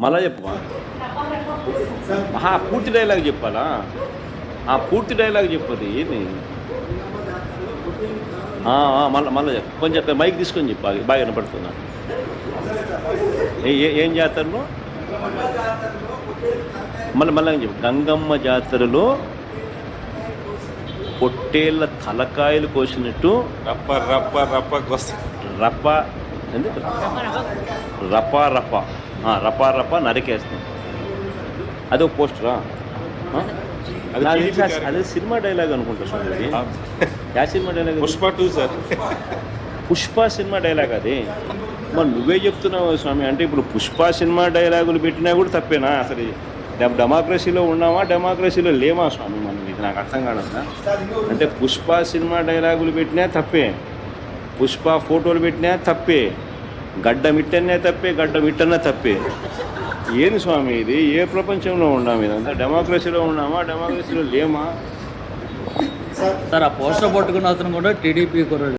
మళ్ళా చెప్పమా పూర్తి డైలాగ్ చెప్పాలా? పూర్తి డైలాగ్ చెప్పదు ఏంది? మళ్ళీ చెప్పు, కొంచెం మైక్ తీసుకొని చెప్పు, బాగా వినపడుతున్నా. ఏం జాతరలో? మళ్ళీ చెప్పు. గంగమ్మ జాతరలో పొట్టేళ్ళ తలకాయలు కోసినట్టు రప్ప రప్ప రప్ప రప్ప ఎందుకు రపా రపా రపా రపా నరికేస్తాం. అదొక పోస్టరా? అదే సినిమా డైలాగ్ అనుకుంటా స్వామి. Yeah cinema dialogue? Pushpa 2 sir. Pushpa cinema dialogue అది. మరి నువ్వే చెప్తున్నావు స్వామి. అంటే ఇప్పుడు పుష్ప సినిమా డైలాగులు పెట్టినా కూడా తప్పేనా? అసలు డెమోక్రసీలో ఉన్నామా, డెమోక్రసీలో లేమా స్వామి? మనం ఇది నాకు అర్థం కాదా? అంటే పుష్ప సినిమా డైలాగులు పెట్టినా తప్పే, పుష్ప ఫోటోలు పెట్టినా తప్పే, గడ్డ మిట్టనే తప్పే, గడ్డ మిట్టనే తప్పే. ఏంది స్వామి ఇది? ఏ ప్రపంచంలో ఉన్నాము? ఇదంతా డెమోక్రసీలో ఉన్నామా, డెమోక్రసీలో లేమా? సార్ ఆ పోస్టర్ పట్టుకున్న అతను కూడా టీడీపీ కుర్రాడు.